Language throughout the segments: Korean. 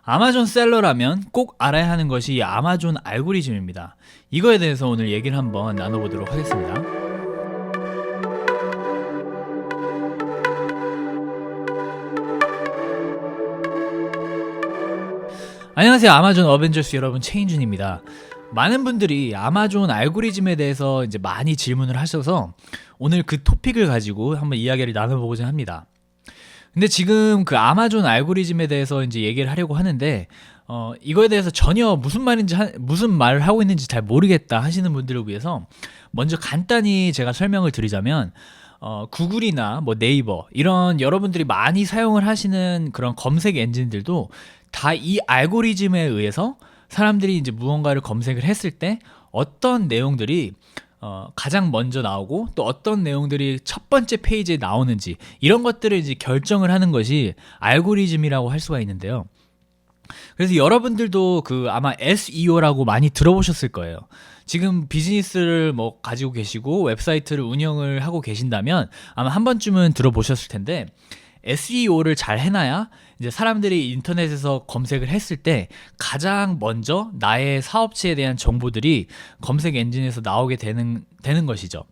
아마존 셀러라면 꼭 알아야 하는 것이 이 아마존 알고리즘입니다. 이거에 대해서 오늘 얘기를 한번 나눠보도록 하겠습니다. 안녕하세요. 아마존 어벤져스 여러분, 최인준입니다. 많은 분들이 아마존 알고리즘에 대해서 이제 많이 질문을 하셔서 오늘 그 토픽을 가지고 한번 이야기를 나눠보고자 합니다. 근데 지금 그 아마존 알고리즘에 대해서 이제 얘기를 하려고 하는데 이거에 대해서 전혀 무슨 말을 하고 있는지 잘 모르겠다 하시는 분들을 위해서 먼저 간단히 제가 설명을 드리자면 구글이나 뭐 네이버 이런 여러분들이 많이 사용을 하시는 그런 검색 엔진들도 다 이 알고리즘에 의해서 사람들이 이제 무언가를 검색을 했을 때 어떤 내용들이 가장 먼저 나오고 또 어떤 내용들이 첫 번째 페이지에 나오는지 이런 것들을 이제 결정을 하는 것이 알고리즘이라고 할 수가 있는데요. 그래서 여러분들도 그 아마 SEO라고 많이 들어보셨을 거예요. 지금 비즈니스를 뭐 가지고 계시고 웹사이트를 운영을 하고 계신다면 아마 한 번쯤은 들어보셨을 텐데, SEO를 잘 해놔야 이제 사람들이 인터넷에서 검색을 했을 때 가장 먼저 나의 사업체에 대한 정보들이 검색 엔진에서 나오게 되는 것이죠.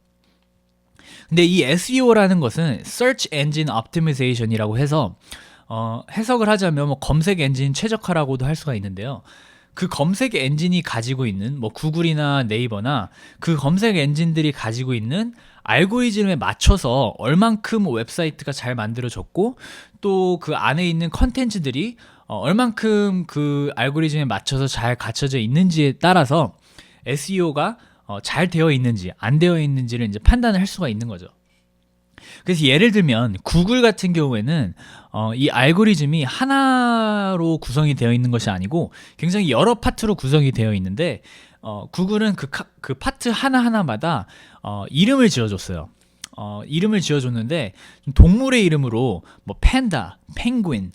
근데 이 SEO라는 것은 Search Engine Optimization이라고 해서 해석을 하자면 뭐 검색 엔진 최적화라고도 할 수가 있는데요. 그 검색 엔진이 가지고 있는 뭐 구글이나 네이버나 그 검색 엔진들이 가지고 있는 알고리즘에 맞춰서 얼만큼 웹사이트가 잘 만들어졌고 또 그 안에 있는 컨텐츠들이 얼만큼 그 알고리즘에 맞춰서 잘 갖춰져 있는지에 따라서 SEO가 잘 되어 있는지 안 되어 있는지를 이제 판단을 할 수가 있는 거죠. 그래서 예를 들면 구글 같은 경우에는 이 알고리즘이 하나로 구성이 되어 있는 것이 아니고 굉장히 여러 파트로 구성이 되어 있는데 구글은 그 파트 하나하나마다 이름을 지어줬어요. 이름을 지어줬는데 동물의 이름으로 뭐 팬다, 펭귄,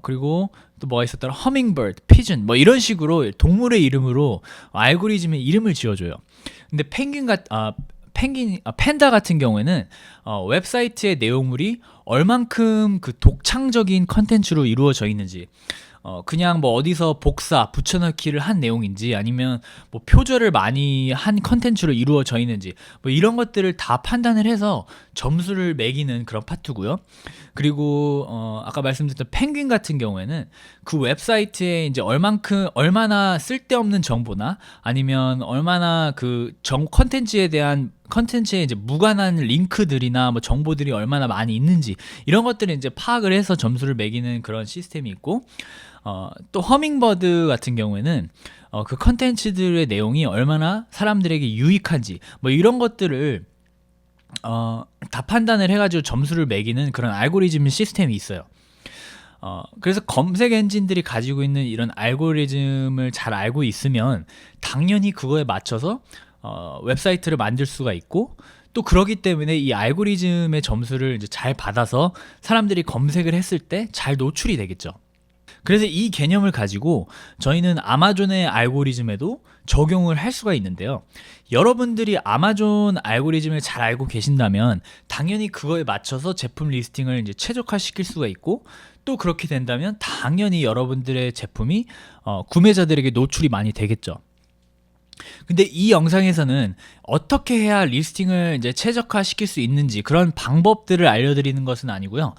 그리고 또 뭐가 있었더라, 허밍버드, 피전 뭐 이런 식으로 동물의 이름으로 알고리즘의 이름을 지어줘요. 근데 팬다 같은 경우에는 웹사이트의 내용물이 얼만큼 그 독창적인 컨텐츠로 이루어져 있는지, 그냥 뭐 어디서 복사, 붙여넣기를 한 내용인지 아니면 뭐 표절을 많이 한 컨텐츠로 이루어져 있는지 뭐 이런 것들을 다 판단을 해서 점수를 매기는 그런 파트고요. 그리고 아까 말씀드렸던 펭귄 같은 경우에는 그 웹사이트에 이제 얼마나 쓸데없는 정보나 아니면 얼마나 그 컨텐츠에 이제 무관한 링크들이나 뭐 정보들이 얼마나 많이 있는지 이런 것들을 이제 파악을 해서 점수를 매기는 그런 시스템이 있고, 또 허밍버드 같은 경우에는 그 컨텐츠들의 내용이 얼마나 사람들에게 유익한지 뭐 이런 것들을 다 판단을 해가지고 점수를 매기는 그런 알고리즘 시스템이 있어요. 그래서 검색 엔진들이 가지고 있는 이런 알고리즘을 잘 알고 있으면 당연히 그거에 맞춰서 웹사이트를 만들 수가 있고, 또 그러기 때문에 이 알고리즘의 점수를 이제 잘 받아서 사람들이 검색을 했을 때 잘 노출이 되겠죠. 그래서 이 개념을 가지고 저희는 아마존의 알고리즘에도 적용을 할 수가 있는데요. 여러분들이 아마존 알고리즘을 잘 알고 계신다면 당연히 그거에 맞춰서 제품 리스팅을 이제 최적화시킬 수가 있고, 또 그렇게 된다면 당연히 여러분들의 제품이 구매자들에게 노출이 많이 되겠죠. 근데 이 영상에서는 어떻게 해야 리스팅을 이제 최적화 시킬 수 있는지 그런 방법들을 알려드리는 것은 아니고요.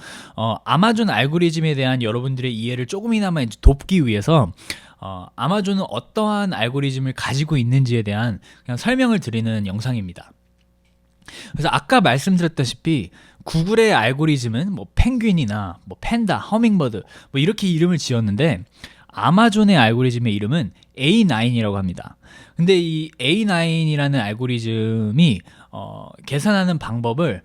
아마존 알고리즘에 대한 여러분들의 이해를 조금이나마 이제 돕기 위해서 아마존은 어떠한 알고리즘을 가지고 있는지에 대한 그냥 설명을 드리는 영상입니다. 그래서 아까 말씀드렸다시피 구글의 알고리즘은 뭐 펭귄이나 뭐 팬다, 허밍버드 뭐 이렇게 이름을 지었는데, 아마존의 알고리즘의 이름은 A9이라고 합니다. 근데 이 A9이라는 알고리즘이 계산하는 방법을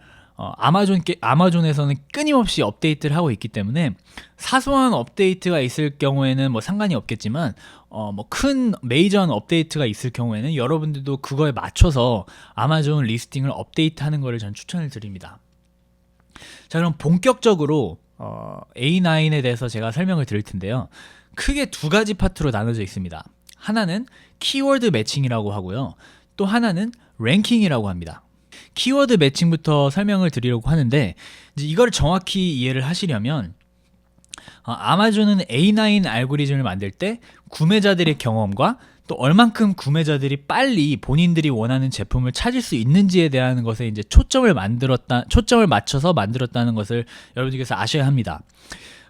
아마존에서는 끊임없이 업데이트를 하고 있기 때문에 사소한 업데이트가 있을 경우에는 뭐 상관이 없겠지만 뭐 큰 메이저한 업데이트가 있을 경우에는 여러분들도 그거에 맞춰서 아마존 리스팅을 업데이트하는 것을 저는 추천을 드립니다. 자, 그럼 본격적으로 A9에 대해서 제가 설명을 드릴 텐데요. 크게 두 가지 파트로 나눠져 있습니다. 하나는 키워드 매칭이라고 하고요. 또 하나는 랭킹이라고 합니다. 키워드 매칭부터 설명을 드리려고 하는데, 이제 이걸 정확히 이해를 하시려면 아마존은 A9 알고리즘을 만들 때 구매자들의 경험과 또 얼만큼 구매자들이 빨리 본인들이 원하는 제품을 찾을 수 있는지에 대한 것에 이제 초점을 맞춰서 만들었다는 것을 여러분들께서 아셔야 합니다.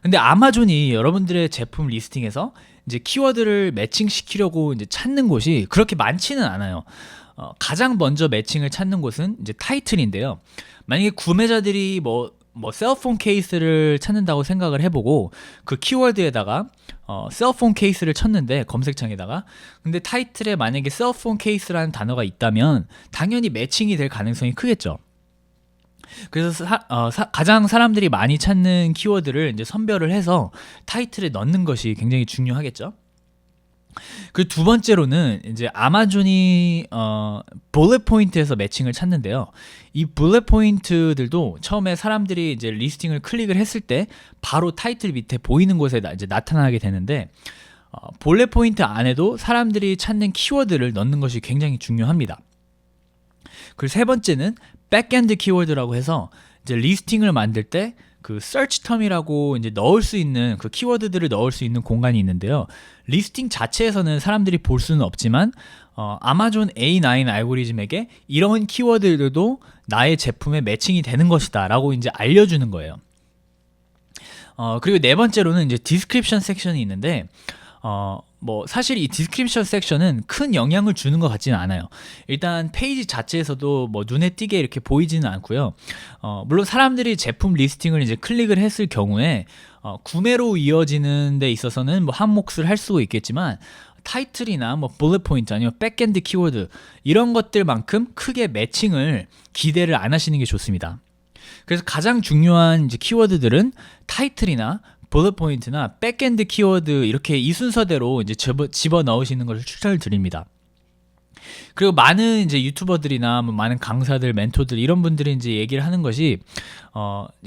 근데 아마존이 여러분들의 제품 리스팅에서 이제 키워드를 매칭시키려고 이제 찾는 곳이 그렇게 많지는 않아요. 가장 먼저 매칭을 찾는 곳은 이제 타이틀인데요. 만약에 구매자들이 뭐 셀폰 케이스를 찾는다고 생각을 해보고 그 키워드에다가 셀폰 케이스를 쳤는데 검색창에다가 근데 타이틀에 만약에 셀폰 케이스라는 단어가 있다면 당연히 매칭이 될 가능성이 크겠죠. 그래서 가장 사람들이 많이 찾는 키워드를 이제 선별을 해서 타이틀에 넣는 것이 굉장히 중요하겠죠. 그 두 번째로는 이제 아마존이 bullet 포인트에서 매칭을 찾는데요. 이 bullet 포인트들도 처음에 사람들이 이제 리스팅을 클릭을 했을 때 바로 타이틀 밑에 보이는 곳에 이제 나타나게 되는데 bullet 포인트 안에도 사람들이 찾는 키워드를 넣는 것이 굉장히 중요합니다. 그리고 세 번째는 백엔드 키워드라고 해서 이제 리스팅을 만들 때 그 search term이라고 이제 넣을 수 있는 그 키워드들을 넣을 수 있는 공간이 있는데요. 리스팅 자체에서는 사람들이 볼 수는 없지만 아마존 A9 알고리즘에게 이런 키워드들도 나의 제품에 매칭이 되는 것이다 라고 이제 알려주는 거예요. 그리고 네 번째로는 이제 디스크립션 섹션이 있는데 뭐 사실 이 디스크립션 섹션은 큰 영향을 주는 것 같지는 않아요. 일단 페이지 자체에서도 뭐 눈에 띄게 이렇게 보이지는 않고요. 물론 사람들이 제품 리스팅을 이제 클릭을 했을 경우에 구매로 이어지는 데 있어서는 뭐 한 몫을 할 수가 있겠지만 타이틀이나 뭐 bullet 포인트 아니면 백엔드 키워드 이런 것들만큼 크게 매칭을 기대를 안 하시는 게 좋습니다. 그래서 가장 중요한 이제 키워드들은 타이틀이나 bullet 포인트나 백엔드 키워드 이렇게 이 순서대로 이제 집어 넣으시는 것을 추천을 드립니다. 그리고 많은 이제 유튜버들이나 뭐 많은 강사들, 멘토들 이런 분들이 이제 얘기를 하는 것이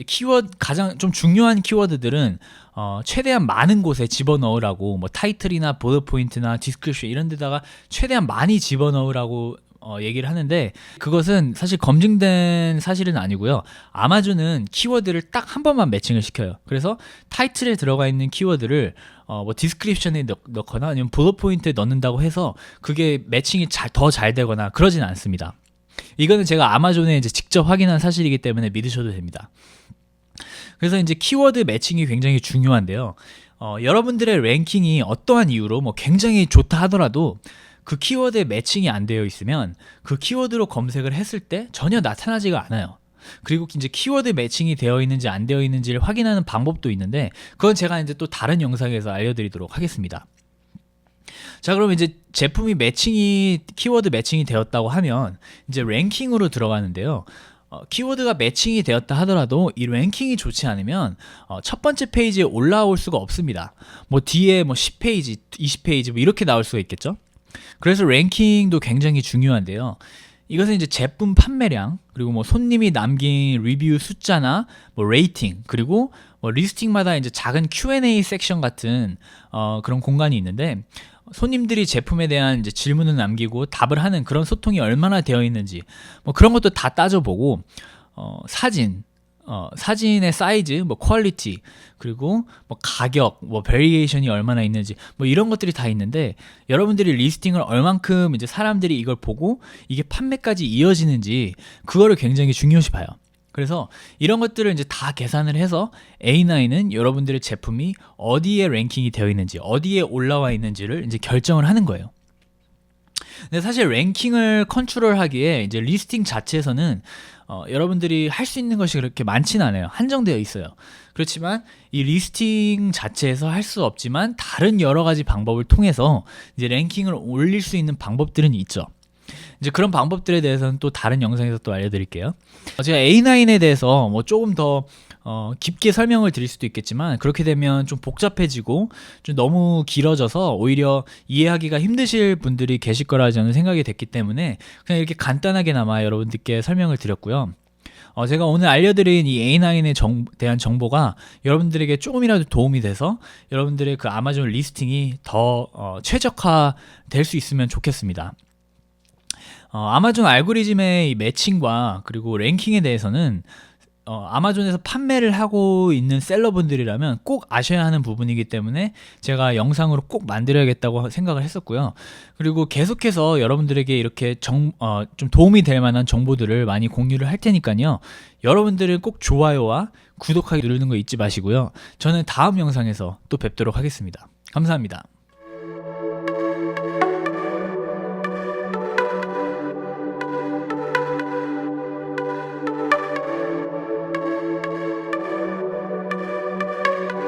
키워드 가장 좀 중요한 키워드들은 최대한 많은 곳에 집어 넣으라고 뭐 타이틀이나 bullet 포인트나 디스크립션 이런 데다가 최대한 많이 집어 넣으라고 얘기를 하는데 그것은 사실 검증된 사실은 아니고요. 아마존은 키워드를 딱 한 번만 매칭을 시켜요. 그래서 타이틀에 들어가 있는 키워드를 뭐 디스크립션에 넣거나 아니면 bullet 포인트에 넣는다고 해서 그게 매칭이 더 잘 되거나 그러진 않습니다. 이거는 제가 아마존에 이제 직접 확인한 사실이기 때문에 믿으셔도 됩니다. 그래서 이제 키워드 매칭이 굉장히 중요한데요. 여러분들의 랭킹이 어떠한 이유로 뭐 굉장히 좋다 하더라도 그 키워드에 매칭이 안 되어 있으면 그 키워드로 검색을 했을 때 전혀 나타나지가 않아요. 그리고 이제 키워드 매칭이 되어 있는지 안 되어 있는지를 확인하는 방법도 있는데 그건 제가 이제 또 다른 영상에서 알려드리도록 하겠습니다. 자, 그럼 이제 제품이 키워드 매칭이 되었다고 하면 이제 랭킹으로 들어가는데요. 키워드가 매칭이 되었다 하더라도 이 랭킹이 좋지 않으면 첫 번째 페이지에 올라올 수가 없습니다. 뭐 뒤에 뭐 10페이지, 20페이지 뭐 이렇게 나올 수가 있겠죠. 그래서 랭킹도 굉장히 중요한데요. 이것은 이제 제품 판매량 그리고 뭐 손님이 남긴 리뷰 숫자나 뭐 레이팅 그리고 뭐 리스팅마다 이제 작은 Q&A 섹션 같은 그런 공간이 있는데 손님들이 제품에 대한 이제 질문을 남기고 답을 하는 그런 소통이 얼마나 되어 있는지 뭐 그런 것도 다 따져보고 사진의 사이즈, 뭐 퀄리티, 그리고 뭐 가격, 뭐 베리에이션이 얼마나 있는지 뭐 이런 것들이 다 있는데 여러분들이 리스팅을 얼만큼 이제 사람들이 이걸 보고 이게 판매까지 이어지는지 그거를 굉장히 중요시 봐요. 그래서 이런 것들을 이제 다 계산을 해서 A9은 여러분들의 제품이 어디에 랭킹이 되어 있는지, 어디에 올라와 있는지를 이제 결정을 하는 거예요. 근데 사실 랭킹을 컨트롤하기에 이제 리스팅 자체에서는 여러분들이 할 수 있는 것이 그렇게 많지는 않아요. 한정되어 있어요. 그렇지만 이 리스팅 자체에서 할 수 없지만 다른 여러 가지 방법을 통해서 이제 랭킹을 올릴 수 있는 방법들은 있죠. 이제 그런 방법들에 대해서는 또 다른 영상에서 또 알려드릴게요. 제가 A9에 대해서 뭐 조금 더 깊게 설명을 드릴 수도 있겠지만 그렇게 되면 좀 복잡해지고 좀 너무 길어져서 오히려 이해하기가 힘드실 분들이 계실 거라 저는 생각이 됐기 때문에 그냥 이렇게 간단하게나마 여러분들께 설명을 드렸고요. 제가 오늘 알려드린 이 A9에 대한 정보가 여러분들에게 조금이라도 도움이 돼서 여러분들의 그 아마존 리스팅이 더 최적화될 수 있으면 좋겠습니다. 아마존 알고리즘의 이 매칭과 그리고 랭킹에 대해서는 아마존에서 판매를 하고 있는 셀러분들이라면 꼭 아셔야 하는 부분이기 때문에 제가 영상으로 꼭 만들어야겠다고 생각을 했었고요. 그리고 계속해서 여러분들에게 이렇게 좀 도움이 될 만한 정보들을 많이 공유를 할 테니까요. 여러분들은 꼭 좋아요와 구독하기 누르는 거 잊지 마시고요. 저는 다음 영상에서 또 뵙도록 하겠습니다. 감사합니다.